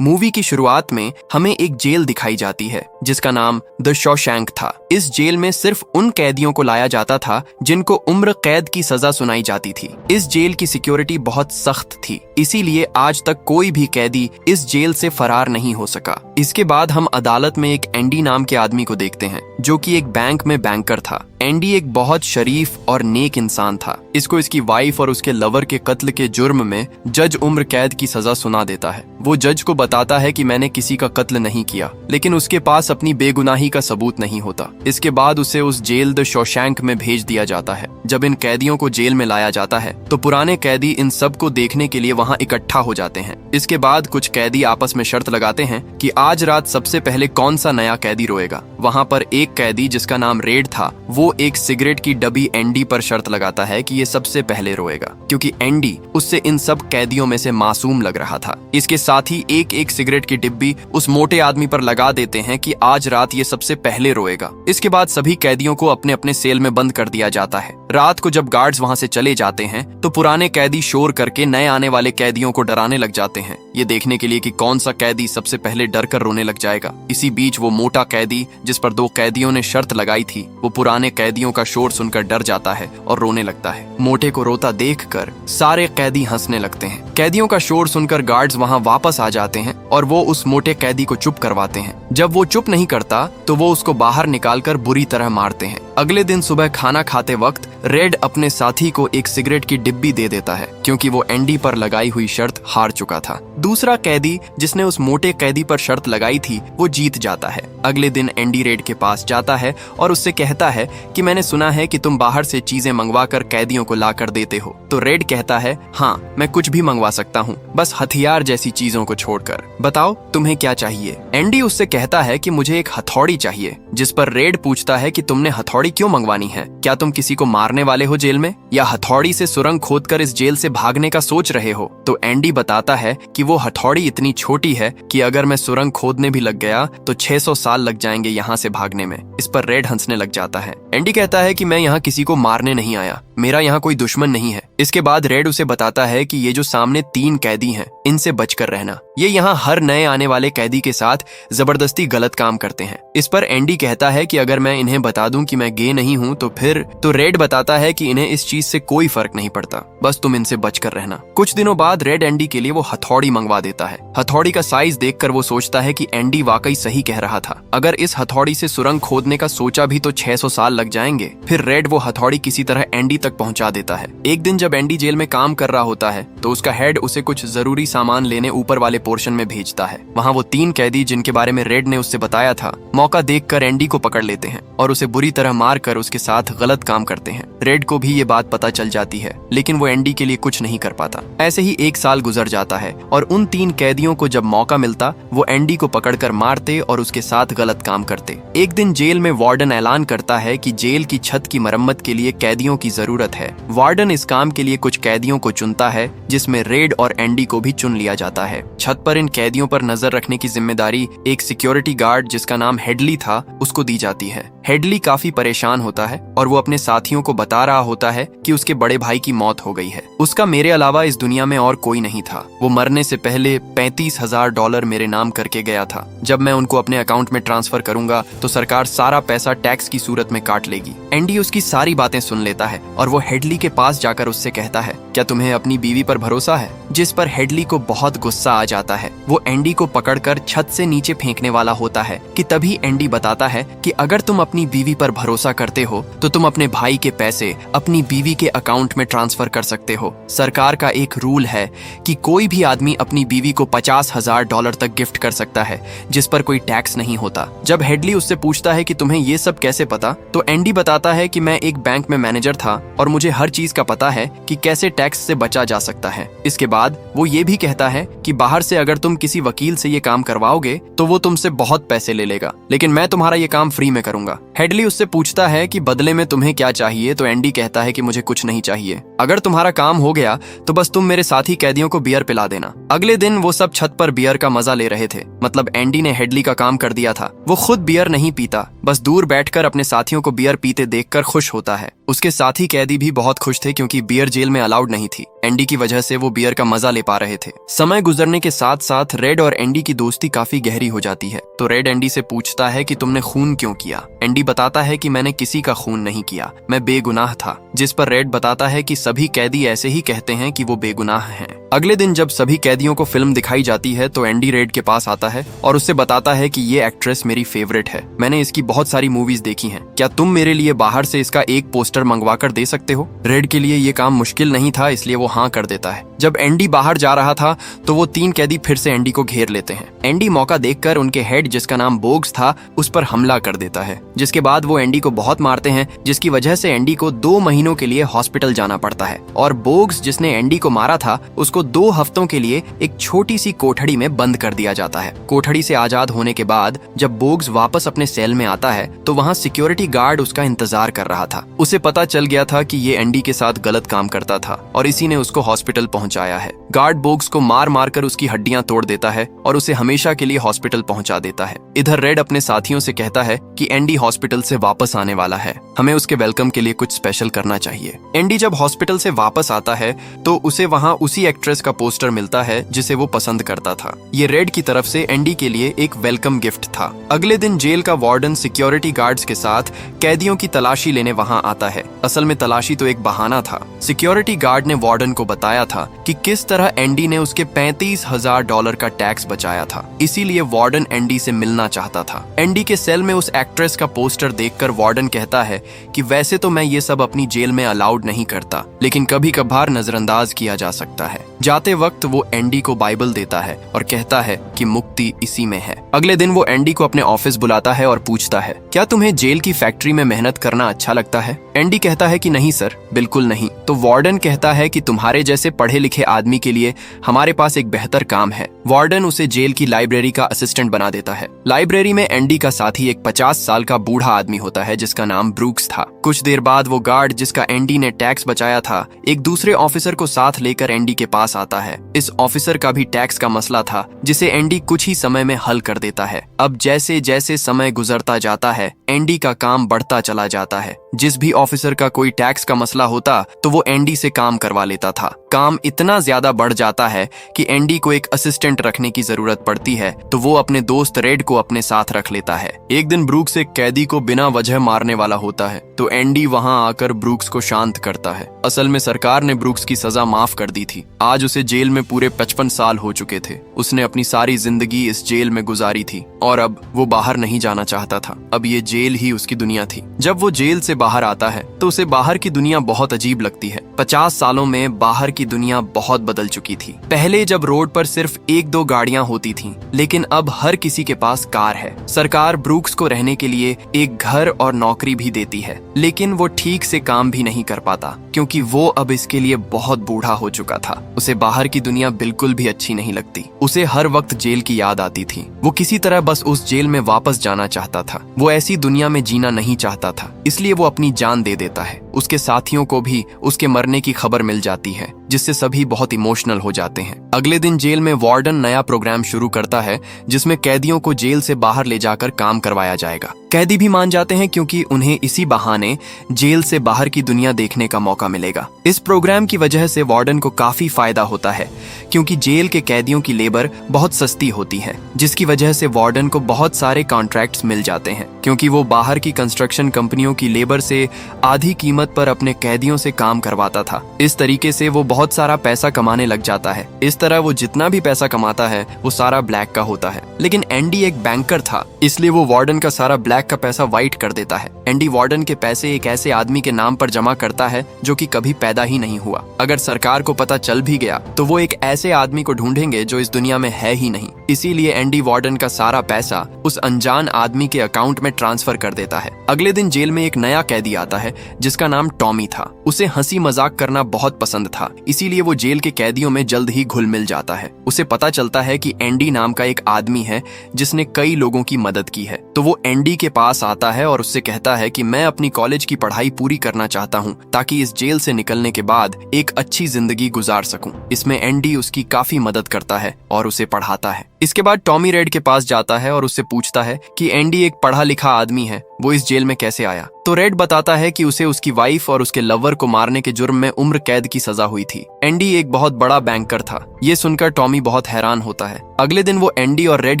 Movie की शुरुआत में हमें एक जेल दिखाई जाती है जिसका नाम द शॉशैंक था। इस जेल में सिर्फ उन कैदियों को लाया जाता था जिनको उम्र कैद की सजा सुनाई जाती थी। इस जेल की सिक्योरिटी बहुत सख्त थी, इसीलिए आज तक कोई भी कैदी इस जेल से फरार नहीं हो सका। इसके बाद हम अदालत में एक एंडी नाम के आदमी को देखते हैं जो कि एक बैंक में बैंकर था। एंडी एक बहुत शरीफ और नेक इंसान था। इसको इसकी वाइफ और उसके लवर के कत्ल के जुर्म में जज उम्र कैद की सजा सुना देता है। वो जज को बताता है कि मैंने किसी का कत्ल नहीं किया, लेकिन उसके पास अपनी बेगुनाही का सबूत नहीं होता। इसके बाद उसे उस जेल द शॉशैंक में भेज दिया जाता है। जब इन कैदियों को जेल में लाया जाता है तो पुराने कैदी इन सब को देखने के लिए वहाँ इकट्ठा हो जाते हैं। इसके बाद कुछ कैदी आपस में शर्त लगाते हैं कि आज रात सबसे पहले कौन सा नया कैदी रोएगा। वहाँ पर एक कैदी जिसका नाम रेड था, वो एक सिगरेट की डब्बी एंडी पर शर्त लगाता है कि ये सबसे पहले रोएगा, क्योंकि एंडी उससे इन सब कैदियों में से मासूम लग रहा था। इसके साथ ही एक एक सिगरेट की डिब्बी उस मोटे आदमी पर लगा देते हैं कि आज रात ये सबसे पहले रोएगा। इसके बाद सभी कैदियों को अपने अपने सेल में बंद कर दिया जाता है। रात को जब गार्ड्स वहां से चले जाते हैं तो पुराने कैदी शोर करके नए आने वाले कैदियों को डराने लग जाते हैं, ये देखने के लिए कि कौन सा कैदी सबसे पहले डर कर रोने लग जाएगा। इसी बीच वो मोटा कैदी जिस पर दो कैदियों ने शर्त लगाई थी, वो पुराने कैदियों का शोर सुनकर डर जाता है और रोने लगता है। मोटे को रोता देखकर सारे कैदी हंसने लगते हैं। कैदियों का शोर सुनकर गार्ड्स वहां वापस आ जाते हैं और वो उस मोटे कैदी को चुप करवाते हैं। जब वो चुप नहीं करता तो वो उसको बाहर निकालकर बुरी तरह मारते हैं। अगले दिन सुबह खाना खाते वक्त रेड अपने साथी को एक सिगरेट की डिब्बी दे देता है, क्योंकि वो एंडी पर लगाई हुई शर्त हार चुका था। दूसरा कैदी जिसने उस मोटे कैदी पर शर्त लगाई थी वो जीत जाता है। अगले दिन एंडी रेड के पास जाता है और उससे कहता है कि मैंने सुना है कि तुम बाहर से चीजें मंगवा कर कैदियों को ला कर देते हो। तो रेड कहता है, हाँ मैं कुछ भी मंगवा सकता हूँ, बस हथियार जैसी चीजों को छोड़कर। बताओ तुम्हें क्या चाहिए। एंडी उससे कहता है कि मुझे एक हथौड़ी चाहिए, जिस पर रेड पूछता है कि तुमने हथौड़ी क्यों मंगवानी है? क्या तुम किसी को मारने वाले हो जेल में, या हथौड़ी से सुरंग खोदकर इस जेल से भागने का सोच रहे हो? तो एंडी बताता है कि वो हथौड़ी इतनी छोटी है कि अगर मैं सुरंग खोदने भी लग गया तो 600 साल लग जाएंगे यहाँ से भागने में। इस पर रेड हंसने लग जाता है। एंडी कहता है कि मैं यहाँ किसी को मारने नहीं आया, मेरा यहाँ कोई दुश्मन नहीं है। इसके बाद रेड उसे बताता है कि ये जो सामने 3 कैदी हैं, इनसे बचकर रहना। ये यहाँ हर नए आने वाले कैदी के साथ जबरदस्ती गलत काम करते हैं। इस पर एंडी कहता है कि अगर मैं इन्हें बता दूं कि मैं गे नहीं हूँ तो फिर। तो रेड बताता है कि इन्हें इस चीज से कोई फर्क नहीं पड़ता, बस तुम इनसे बचकर रहना। कुछ दिनों बाद रेड एंडी के लिए वो हथौड़ी मंगवा देता है। हथौड़ी का साइज देखकर वो सोचता है कि एंडी वाकई सही कह रहा था। अगर इस हथौड़ी से सुरंग खोदने का सोचा भी तो 600 साल लग जाएंगे। फिर रेड वो हथौड़ी किसी तरह एंडी तक पहुंचा देता है। एक दिन जब एंडी जेल में काम कर रहा होता है तो उसका हेड उसे कुछ जरूरी सामान लेने ऊपर वाले पोर्शन में भेजता है। वहाँ वो 3 कैदी जिनके बारे में रेड ने उससे बताया था, मौका देखकर एंडी को पकड़ लेते हैं और उसे बुरी तरह मारकर उसके साथ गलत काम करते हैं। रेड को भी ये बात पता चल जाती है, लेकिन वो एंडी के लिए कुछ नहीं कर पाता। ऐसे ही 1 साल गुजर जाता है और उन 3 कैदियों को जब मौका मिलता वो एंडी को पकड़कर मारते और उसके साथ गलत काम करते। एक दिन जेल में वार्डन ऐलान करता है कि जेल की छत की मरम्मत के लिए कैदियों की जरूरत है। वार्डन इस काम के लिए कुछ कैदियों को चुनता है, जिसमें रेड और एंडी को भी चुन लिया जाता है। छत पर इन कैदियों पर नजर रखने की जिम्मेदारी एक सिक्योरिटी गार्ड जिसका नाम हेडली था उसको दी जाती है। हेडली काफी परेशान होता है और वो अपने साथियों को बता रहा होता है कि उसके बड़े भाई की मौत हो गई है। उसका मेरे अलावा इस दुनिया में और कोई नहीं था। वो मरने से पहले $35,000 मेरे नाम करके गया था। जब मैं उनको अपने अकाउंट में ट्रांसफर करूंगा तो सरकार सारा पैसा टैक्स की सूरत में काट लेगी। एंडी उसकी सारी बातें सुन लेता है और वो हेडली के पास जाकर उससे कहता है, क्या तुम्हें अपनी बीवी पर भरोसा है? जिस पर हेडली को बहुत गुस्सा आ जाता है। वो एंडी को पकड़कर छत से नीचे फेंकने वाला होता है कि तभी एंडी बताता है कि अगर तुम अपनी बीवी पर भरोसा करते हो तो तुम अपने भाई के पैसे अपनी बीवी के अकाउंट में ट्रांसफर कर सकते हो। सरकार का एक रूल है कि कोई भी आदमी अपनी बीवी को $50,000 तक गिफ्ट कर सकता है, जिस पर कोई टैक्स नहीं होता। जब हेडली उससे पूछता है कि तुम्हें ये सब कैसे पता, तो एंडी बताता है कि मैं एक बैंक में मैनेजर था और मुझे हर चीज का पता है कि कैसे टैक्स से बचा जा सकता है। इसके बाद वो ये भी कहता है कि बाहर से अगर तुम किसी वकील से ये काम करवाओगे तो वो तुमसे बहुत पैसे ले लेगा, लेकिन मैं तुम्हारा ये काम फ्री में करूंगा। हेडली उससे पूछता है कि बदले में तुम्हें क्या चाहिए, तो एंडी कहता है कि मुझे कुछ नहीं चाहिए। अगर तुम्हारा काम हो गया तो बस तुम मेरे साथी कैदियों को बियर पिला देना। अगले दिन वो सब छत पर बियर का मजा ले रहे थे। मतलब एंडी ने हेडली का काम कर दिया था। वो खुद बियर नहीं पीता, बस दूर बैठकर अपने साथियों को बियर पीते देखकर खुश होता है। उसके साथी कैदी भी बहुत खुश थे क्योंकि बियर जेल में अलाउड नहीं थी। एंडी की वजह से वो बियर का मजा ले पा रहे थे। समय गुजरने के साथ साथ रेड और एंडी की दोस्ती काफी गहरी हो जाती है। तो रेड एंडी से पूछता है कि तुमने खून क्यों किया। एंडी बताता है कि मैंने किसी का खून नहीं किया, मैं बेगुनाह था। जिस पर रेड बताता है कि सभी कैदी ऐसे ही कहते हैं कि वो बेगुनाह हैं। अगले दिन जब सभी कैदियों को फिल्म दिखाई जाती है तो एंडी रेड के पास आता है और उससे बताता है कि ये एक्ट्रेस मेरी फेवरेट है, मैंने इसकी बहुत सारी मूवीज देखी हैं, क्या तुम मेरे लिए बाहर से इसका एक पोस्टर मंगवा कर दे सकते हो। रेड के लिए ये काम मुश्किल नहीं था, इसलिए वो हाँ कर देता है। जब एंडी बाहर जा रहा था तो वो 3 कैदी फिर से एंडी को घेर लेते हैं। एंडी मौका देखकर उनके हेड जिसका नाम बोग्स था उस पर हमला कर देता है, जिसके बाद वो एंडी को बहुत मारते हैं, जिसकी वजह से एंडी को 2 महीनों के लिए हॉस्पिटल जाना पड़ता है। और बोग्स जिसने एंडी को मारा था उसको 2 हफ्तों के लिए एक छोटी सी कोठड़ी में बंद कर दिया जाता है। कोठड़ी से आजाद होने के बाद जब बोग्स वापस अपने सेल में आता है तो वहाँ सिक्योरिटी गार्ड उसका इंतजार कर रहा था। उसे पता चल गया था कि ये एंडी के साथ गलत काम करता था और इसी ने उसको हॉस्पिटल पहुंचाया है। गार्ड बोग्स को मार मार कर उसकी हड्डियां तोड़ देता है और उसे हमेशा के लिए हॉस्पिटल पहुंचा देता है। इधर रेड अपने साथियों से कहता है कि एंडी हॉस्पिटल से वापस आने वाला है, हमें उसके वेलकम के लिए कुछ स्पेशल करना चाहिए। एंडी जब हॉस्पिटल से वापस आता है तो उसे वहाँ उसी एक्ट्रेस का पोस्टर मिलता है जिसे वो पसंद करता था। ये रेड की तरफ से एंडी के लिए एक वेलकम गिफ्ट था। अगले दिन जेल का वार्डन सिक्योरिटी गार्ड्स के साथ कैदियों की तलाशी लेने वहाँ आता है। असल में तलाशी तो एक बहाना था। सिक्योरिटी गार्ड ने वार्डन को बताया था कि किस तरह एंडी ने उसके $35,000 का टैक्स बचाया था, इसीलिए वार्डन एंडी से मिलना चाहता था। एंडी के सेल में उस एक्ट्रेस का पोस्टर देखकर वार्डन कहता है कि वैसे तो मैं ये सब अपनी जेल में अलाउड नहीं करता, लेकिन कभी कभार नजरअंदाज किया जा सकता है। जाते वक्त वो एंडी को बाइबल देता है और कहता है कि मुक्ति इसी में है। अगले दिन वो एंडी को अपने ऑफिस बुलाता है और पूछता है, क्या तुम्हें जेल की फैक्ट्री में मेहनत करना अच्छा लगता है। एंडी कहता है कि नहीं सर, बिल्कुल नहीं। तो वार्डन कहता है कि तुम्हारे जैसे पढ़े लिखे आदमी के लिए हमारे पास एक बेहतर काम है। वार्डन उसे जेल की लाइब्रेरी का असिस्टेंट बना देता है। लाइब्रेरी में एंडी का साथी एक 50 साल का बूढ़ा आदमी होता है जिसका नाम ब्रूक्स था। कुछ देर बाद वो गार्ड जिसका एंडी ने टैक्स बचाया था एक दूसरे ऑफिसर को साथ लेकर एंडी के पास आता है। इस ऑफिसर का भी टैक्स का मसला था जिसे एंडी कुछ ही समय में हल कर देता है। अब जैसे जैसे समय गुजरता जाता है एंडी का काम बढ़ता चला जाता है। जिस भी ऑफिसर का कोई टैक्स का मसला होता तो वो एंडी से काम करवा लेता था। काम इतना ज्यादा बढ़ जाता है कि एंडी को एक असिस्टेंट रखने की जरूरत पड़ती है, तो वो अपने दोस्त रेड को अपने साथ रख लेता है। एक दिन ब्रूक्स एक कैदी को बिना वजह मारने वाला होता है, तो एंडी वहां आकर ब्रूक्स को शांत करता है। असल में सरकार ने ब्रूक्स की सजा माफ कर दी थी। आज उसे जेल में पूरे 55 साल हो चुके थे। उसने अपनी सारी जिंदगी इस जेल में गुजारी थी और अब वो बाहर नहीं जाना चाहता था। अब ये जेल ही उसकी दुनिया थी। जब वो जेल से बाहर आता है तो उसे बाहर की दुनिया बहुत अजीब लगती है। 50 सालों में बाहर की दुनिया बहुत बदल चुकी थी। पहले जब रोड पर सिर्फ 1-2 गाड़ियां होती थीं, लेकिन अब हर किसी के पास कार है। सरकार ब्रूक्स को रहने के लिए एक घर और नौकरी भी देती है, लेकिन वो ठीक से काम भी नहीं कर पाता क्योंकि वो अब इसके लिए बहुत बूढ़ा हो चुका था। उसे बाहर की दुनिया बिल्कुल भी अच्छी नहीं लगती। उसे हर वक्त जेल की याद आती थी। वो किसी तरह बस उस जेल में वापस जाना चाहता था। वो ऐसी दुनिया में जीना नहीं चाहता था, इसलिए वो अपनी जान दे देता है। उसके साथियों को भी उसके मरने की खबर मिल जाती है, जिससे सभी बहुत इमोशनल हो जाते हैं। अगले दिन जेल में वार्डन नया प्रोग्राम शुरू करता है जिसमें कैदियों को जेल से बाहर ले जाकर काम करवाया जाएगा। कैदी भी मान जाते हैं क्योंकि उन्हें इसी बहाने जेल से बाहर की दुनिया देखने का मौका मिलेगा। इस प्रोग्राम की वजह से वार्डन को काफी फायदा होता है क्योंकि जेल के कैदियों की लेबर बहुत सस्ती होती है, जिसकी वजह से वार्डन को बहुत सारे कॉन्ट्रैक्ट्स मिल जाते हैं क्योंकि वो बाहर की कंस्ट्रक्शन कंपनियों की लेबर से आधी कीमत पर अपने कैदियों से काम करवाता था। इस तरीके से वो बहुत सारा पैसा कमाने लग जाता है। इस तरह वो जितना भी पैसा कमाता है वो सारा ब्लैक का होता है। लेकिन एंडी एक बैंकर था, इसलिए वो वार्डन का सारा ब्लैक का पैसा व्हाइट कर देता है। एंडी वार्डन के पैसे एक ऐसे आदमी के नाम पर जमा करता है जो कि कभी पैदा ही नहीं हुआ। अगर सरकार को पता चल भी गया तो वो एक ऐसे आदमी को ढूंढेंगे जो इस दुनिया में है ही नहीं। इसीलिए एंडी वार्डन का सारा पैसा उस अनजान आदमी के अकाउंट में ट्रांसफर कर देता है। अगले दिन जेल में एक नया कैदी आता है जिसका नाम टॉमी था। उसे हंसी मजाक करना बहुत पसंद था, इसीलिए वो जेल के कैदियों में जल्द ही घुल मिल जाता है। उसे पता चलता है कि एंडी नाम का एक आदमी है जिसने कई लोगों की मदद की है, तो वो एंडी के पास आता है और उससे कहता है कि मैं अपनी कॉलेज की पढ़ाई पूरी करना चाहता हूँ ताकि इस जेल से निकलने के बाद एक अच्छी जिंदगी गुजार सकूं। इसमें एंडी उसकी काफी मदद करता है और उसे पढ़ाता है। इसके बाद टॉमी रेड के पास जाता है और उससे पूछता है कि एंडी एक पढ़ा लिखा आदमी है, वो इस जेल में कैसे आया। तो रेड बताता है कि उसे उसकी वाइफ और उसके लवर को मारने के जुर्म में उम्र कैद की सजा हुई थी। एंडी एक बहुत बड़ा बैंकर था। ये सुनकर टॉमी बहुत हैरान होता है। अगले दिन वो एंडी और रेड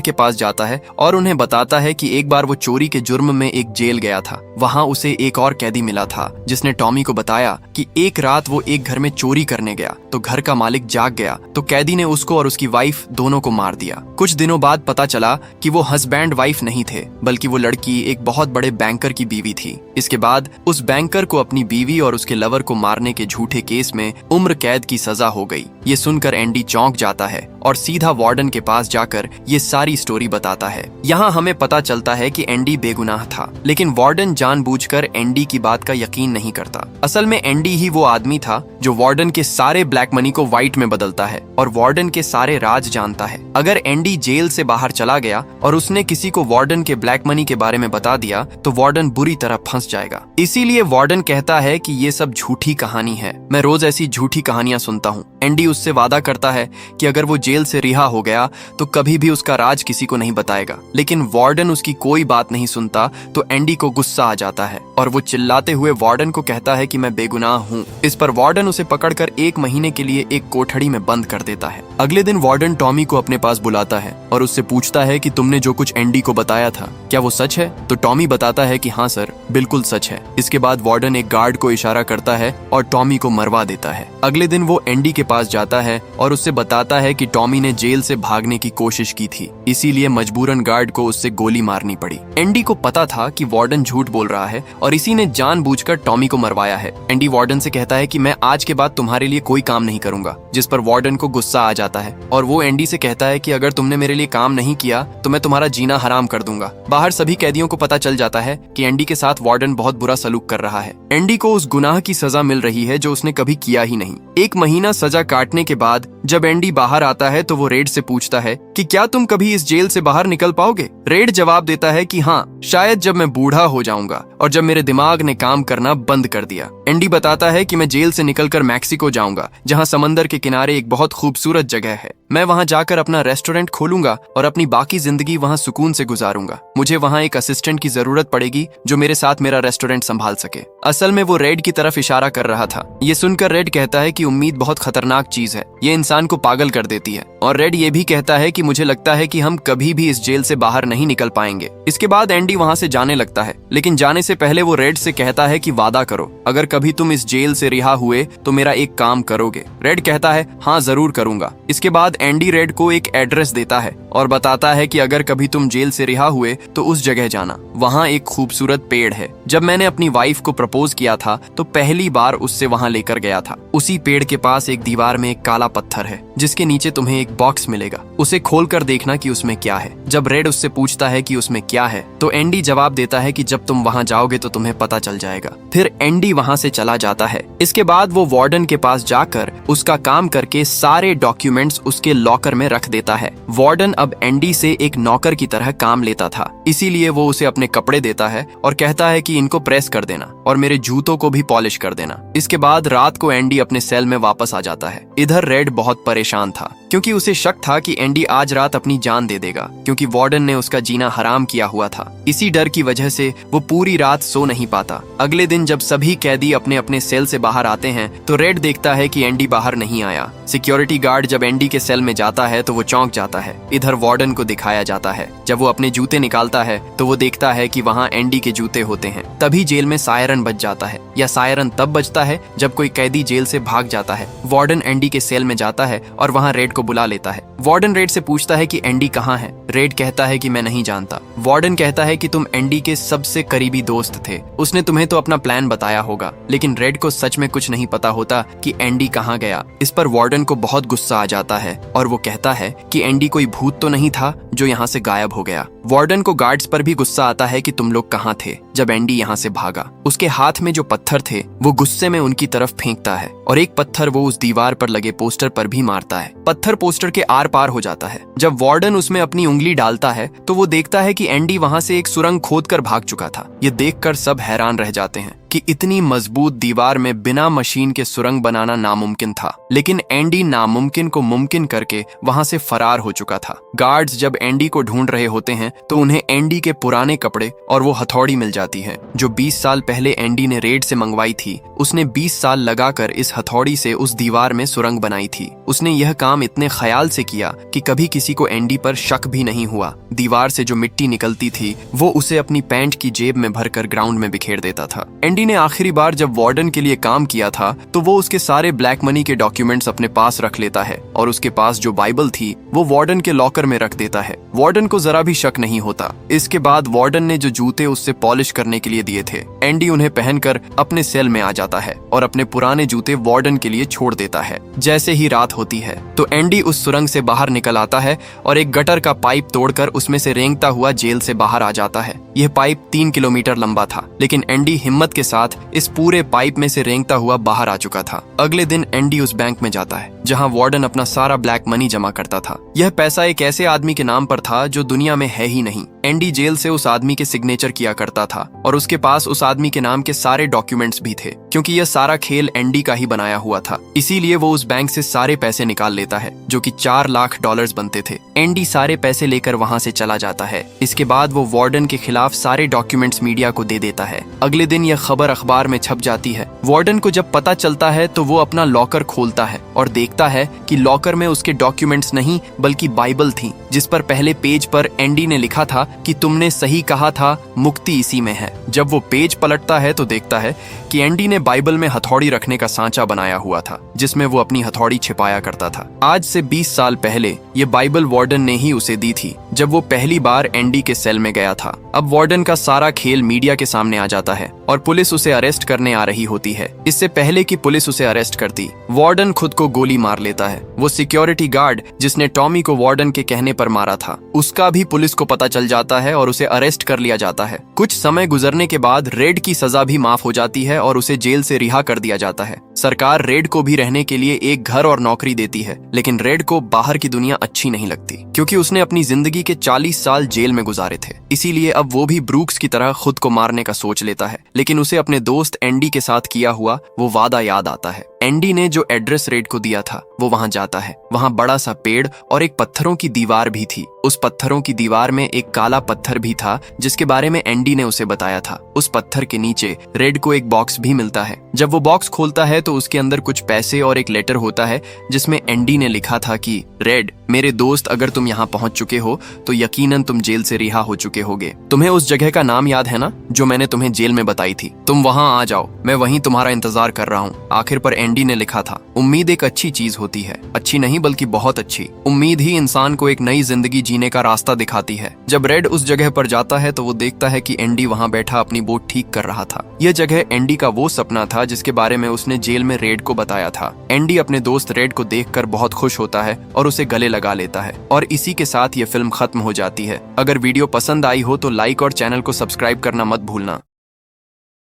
के पास जाता है और उन्हें बताता है कि एक बार वो चोरी के जुर्म में एक जेल गया था। वहाँ उसे एक और कैदी मिला था जिसने टॉमी को बताया कि एक रात वो एक घर में चोरी करने गया तो घर का मालिक जाग गया तो कैदी ने उसको और उसकी वाइफ दोनों को मार दिया। कुछ दिनों बाद पता चला कि वो हस्बैंड वाइफ नहीं थे, बल्कि वो लड़की एक बहुत बड़े बैंकर की बीवी थी। इसके बाद उस बैंकर को अपनी बीवी और उसके लवर को मारने के झूठे केस में उम्र कैद की सजा हो गई। ये सुनकर एंडी चौंक जाता है और सीधा वार्डन के पास जाकर ये सारी स्टोरी बताता है। यहाँ हमें पता चलता है कि एंडी बेगुनाह था, लेकिन वार्डन जानबूझकर एंडी की बात का यकीन नहीं करता। असल में एंडी ही वो आदमी था जो वार्डन के सारे ब्लैक मनी को व्हाइट में बदलता है और वार्डन के सारे राज जानता है। अगर एंडी जेल से बाहर चला गया और उसने किसी को वार्डन के ब्लैक मनी के बारे में बता दिया तो वार्डन बुरी तरह फंस जाएगा। इसीलिए वार्डन कहता है कि ये सब झूठी कहानी है, मैं रोज ऐसी झूठी कहानियां सुनता हूँ। एंडी उससे वादा करता है कि अगर वो जेल से रिहा हो गया तो कभी भी उसका राज किसी को नहीं बताएगा, लेकिन वार्डन उसकी कोई बात नहीं सुनता तो एंडी को गुस्सा आ जाता है और वो चिल्लाते हुए वार्डन को कहता है कि मैं बेगुनाह हूँ। इस पर वार्डन उसे पकड़कर 1 महीने के लिए एक कोठड़ी में बंद कर देता है। अगले दिन वार्डन टॉमी को अपने पास बुलाता है और उससे पूछता है कि तुमने जो कुछ एंडी को बताया था क्या वो सच है। तो टॉमी बताता है कि हाँ सर, बिल्कुल सच है। इसके बाद वार्डन एक गार्ड को इशारा करता है और टॉमी को मरवा देता है। अगले दिन वो एंडी के पास जाता है और उससे बताता है कि टॉमी ने जेल से भागने की कोशिश की थी, इसीलिए मजबूरन गार्ड को उससे गोली मारनी पड़ी। एंडी को पता था कि वार्डन झूठ बोल रहा है और इसी ने जानबूझकर टॉमी को मरवाया है। एंडी वार्डन से कहता है कि मैं आज के बाद तुम्हारे लिए कोई काम नहीं करूंगा, जिस पर वार्डन को गुस्सा आ जाता है और वो एंडी से कहता है कि अगर तुमने मेरे लिए काम नहीं किया तो मैं तुम्हारा जीना हराम कर दूंगा। बाहर सभी कैदियों को पता चल जाता है कि एंडी के साथ वार्डन बहुत बुरा सलूक कर रहा है। एंडी को उस गुनाह की सजा मिल रही है जो उसने कभी किया ही नहीं। 1 महीना सजा काटने के बाद जब एंडी बाहर आता है तो वो रेड से पूछता है कि क्या तुम कभी इस जेल से बाहर निकल पाओगे। रेड जवाब देता है कि हाँ, शायद जब मैं बूढ़ा हो जाऊंगा और जब मेरे दिमाग ने काम करना बंद कर दिया। एंडी बताता है कि मैं जेल से निकलकर मैक्सिको जाऊंगा, जहां समंदर के किनारे एक बहुत खूबसूरत जगह है। मैं वहां जाकर अपना रेस्टोरेंट खोलूंगा और अपनी बाकी जिंदगी वहां सुकून से गुजारूंगा। मुझे वहां एक असिस्टेंट की जरूरत पड़ेगी जो मेरे साथ मेरा रेस्टोरेंट संभाल सके। असल में वो रेड की तरफ इशारा कर रहा था। ये सुनकर रेड कहता है कि उम्मीद बहुत खतरनाक चीज है, ये इंसान को पागल कर देती है। और रेड ये भी कहता है कि मुझे लगता है कि हम कभी भी इस जेल से बाहर नहीं निकल पाएंगे। इसके बाद एंडी वहां से जाने लगता है, लेकिन जाने से पहले वो रेड से कहता है कि वादा करो, अगर कभी तुम इस जेल से रिहा हुए तो मेरा एक काम करोगे। रेड कहता है हाँ जरूर करूंगा। इसके बाद एंडी रेड को एक एड्रेस देता है और बताता है कि अगर कभी तुम जेल से रिहा हुए तो उस जगह जाना, वहाँ एक खूबसूरत पेड़ है। जब मैंने अपनी वाइफ को प्रपोज किया था तो पहली बार उससे वहाँ लेकर गया था। उसी पेड़ के पास एक दीवार में एक काला पत्थर है जिसके नीचे तुम्हें एक बॉक्स मिलेगा, उसे खोलकर देखना कि उसमें क्या है। जब रेड उससे पूछता है कि उसमें क्या है तो एंडी जवाब देता है कि जब तुम वहाँ जाओगे तो तुम्हें पता चल जाएगा। फिर एंडी वहाँ से चला जाता है। इसके बाद वो वार्डन के पास जाकर उसका काम करके सारे डॉक्यूमेंट्स उसके लॉकर में रख देता है। वार्डन अब एंडी से एक नौकर की तरह काम लेता था, इसीलिए वो उसे अपने कपड़े देता है और कहता है कि इनको प्रेस कर देना और मेरे जूतों को भी पॉलिश कर देना। इसके बाद रात को एंडी अपने सेल में वापस आ जाता है। इधर रेड बहुत परेशान था क्योंकि उसे शक था कि एंडी आज रात अपनी जान दे देगा, क्योंकि वार्डन ने उसका जीना हराम किया हुआ था। इसी डर की वजह से वो पूरी रात सो नहीं पाता। अगले दिन जब सभी कैदी अपने अपने सेल से बाहर आते हैं तो रेड देखता है कि एंडी बाहर नहीं आया। सिक्योरिटी गार्ड जब एंडी के सेल में जाता है तो वो चौंक जाता है। इधर वार्डन को दिखाया जाता है। जब वो अपने जूते निकालता है तो वो देखता है कि वहाँ एंडी के जूते होते हैं। तभी जेल में सायरन बज जाता है, या सायरन तब बजता है जब कोई कैदी जेल से भाग जाता है। वार्डन एंडी के सेल में जाता है और वहाँ रेड को बुला लेता है। वार्डन रेड से पूछता है कि एंडी कहाँ है। रेड कहता है कि मैं नहीं जानता। वार्डन कहता है कि तुम एंडी के सबसे करीबी दोस्त थे, उसने तुम्हें तो अपना प्लान बताया होगा। लेकिन रेड को सच में कुछ नहीं पता होता कि एंडी कहाँ गया। इस पर वार्डन को बहुत गुस्सा आ जाता है और वो कहता है कि एंडी कोई भूत तो नहीं था जो यहाँ से गायब हो गया। वार्डन को गार्ड्स पर भी गुस्सा आता है कि तुम लोग कहाँ थे जब एंडी यहाँ से भागा। उसके हाथ में जो पत्थर थे वो गुस्से में उनकी तरफ फेंकता है और एक पत्थर वो उस दीवार पर लगे पोस्टर पर भी मारता है। पत्थर पोस्टर के आर पार हो जाता है। जब वार्डन उसमें अपनी उंगली डालता है तो वो देखता है कि एंडी वहां से एक सुरंग खोदकर भाग चुका था। ये देखकर सब हैरान रह जाते हैं कि इतनी मजबूत दीवार में बिना मशीन के सुरंग बनाना नामुमकिन था, लेकिन एंडी नामुमकिन को मुमकिन करके वहां से फरार हो चुका था। गार्ड्स जब एंडी को ढूंढ रहे होते हैं तो उन्हें एंडी के पुराने कपड़े और वो हथौड़ी मिल जाती है जो 20 साल पहले एंडी ने रेड से मंगवाई थी। उसने 20 साल लगाकर इस हथौड़ी से उस दीवार में सुरंग बनाई थी। उसने यह काम इतने ख्याल से किया कि कभी किसी को एंडी पर शक भी नहीं हुआ। दीवार से जो मिट्टी निकलती थी वो उसे अपनी पैंट की जेब में भरकर ग्राउंड में बिखेर देता था। एंडी ने आखिरी बार जब वार्डन के लिए काम किया था तो वो उसके सारे ब्लैक मनी के डॉक्यूमेंट्स अपने पास रख लेता है और उसके पास जो बाइबल थी वो वार्डन के लॉकर में रख देता है। वार्डन को जरा भी शक नहीं होता। इसके बाद वार्डन ने जो जूते उससे पॉलिश करने के लिए दिए थे, एंडी उन्हें पहनकर अपने सेल में आ जाता है और अपने पुराने जूते वार्डन के लिए छोड़ देता है। जैसे ही रात होती है तो एंडी उस सुरंग से बाहर निकल आता है और एक गटर का पाइप तोड़कर उसमें से रेंगता हुआ जेल से बाहर आ जाता है। यह पाइप 3 किलोमीटर लंबा था, लेकिन एंडी हिम्मत के साथ इस पूरे पाइप में से रेंगता हुआ बाहर आ चुका था। अगले दिन एंडी उस बैंक में जाता है जहां वार्डन अपना सारा ब्लैक मनी जमा करता था। यह पैसा एक ऐसे आदमी के नाम पर था जो दुनिया में है ही नहीं। एंडी जेल से उस आदमी के सिग्नेचर किया करता था और उसके पास उस आदमी के नाम के सारे डॉक्यूमेंट्स भी थे। क्योंकि यह सारा खेल एंडी का ही बनाया हुआ था, इसीलिए वो उस बैंक से सारे पैसे निकाल लेता है जो कि $4 लाख बनते थे। एंडी सारे पैसे लेकर वहां से चला जाता है। इसके बाद वो वार्डन के खिलाफ सारे डॉक्यूमेंट्स मीडिया को दे देता है। अगले दिन यह खबर अखबार में छप जाती है। वार्डन को जब पता चलता है तो वो अपना लॉकर खोलता है और देखता है कि लॉकर में उसके डॉक्यूमेंट्स नहीं बल्कि बाइबल थी, जिस पर पहले पेज पर एंडी ने लिखा था कि तुमने सही कहा था, मुक्ति इसी में है। जब वो पेज पलटता है तो देखता है कि एंडी ने बाइबल में हथौड़ी रखने का सांचा बनाया हुआ था जिसमें वो अपनी हथौड़ी छिपाया करता था। आज से 20 साल पहले ये बाइबल वार्डन ने ही उसे दी थी जब वो पहली बार एंडी के सेल में गया था। अब वार्डन का सारा खेल मीडिया के सामने आ जाता है और पुलिस उसे अरेस्ट करने आ रही होती है। इससे पहले कि पुलिस उसे अरेस्ट करती, वार्डन खुद को गोली मार लेता है। वो सिक्योरिटी गार्ड जिसने टॉमी को वार्डन के कहने पर मारा था, उसका भी पुलिस को पता चल जाता है और उसे अरेस्ट कर लिया जाता है। कुछ समय गुजरने के बाद रेड की सजा भी माफ हो जाती है और उसे जेल से रिहा कर दिया जाता है। सरकार रेड को भी रहने के लिए एक घर और नौकरी देती है, लेकिन रेड को बाहर की दुनिया अच्छी नहीं लगती क्योंकि उसने अपनी जिंदगी के 40 साल जेल में गुजारे थे। इसीलिए अब वो भी ब्रूक्स की तरह खुद को मारने का सोच लेता है, लेकिन उसे अपने दोस्त एंडी के साथ किया हुआ वो वादा याद आता है। एंडी ने जो एड्रेस रेड को दिया था वो वहां जाता है। वहां बड़ा सा पेड़ और एक पत्थरों की दीवार भी थी। उस पत्थरों की दीवार में एक काला पत्थर भी था जिसके बारे में एंडी ने उसे बताया था। उस पत्थर के नीचे रेड को एक बॉक्स भी मिलता है। जब वो बॉक्स खोलता है तो उसके अंदर कुछ पैसे और एक लेटर होता है जिसमें एंडी ने लिखा था कि रेड, मेरे दोस्त, अगर तुम यहाँ पहुंच चुके हो तो यकीनन तुम जेल से रिहा हो चुके होगे। तुम्हें उस जगह का नाम याद है ना जो मैंने तुम्हें जेल में बताई थी? तुम वहां आ जाओ, मैं वहीं तुम्हारा इंतजार कर रहा हूँ। आखिर पर एंडी ने लिखा था, उम्मीद एक अच्छी चीज होती है, अच्छी नहीं बल्कि बहुत अच्छी। उम्मीद ही इंसान को एक नई जिंदगी जीने का रास्ता दिखाती है। जब रेड उस जगह पर जाता है तो वो देखता है कि एंडी वहां बैठा अपनी बोट ठीक कर रहा था। यह जगह एंडी का वो सपना था जिसके बारे में उसने जेल में रेड को बताया था। एंडी अपने दोस्त रेड को देखकर बहुत खुश होता है और उसे गले लगा लेता है और इसी के साथ ये फिल्म खत्म हो जाती है। अगर वीडियो पसंद आई हो तो लाइक और चैनल को सब्सक्राइब करना मत भूलना।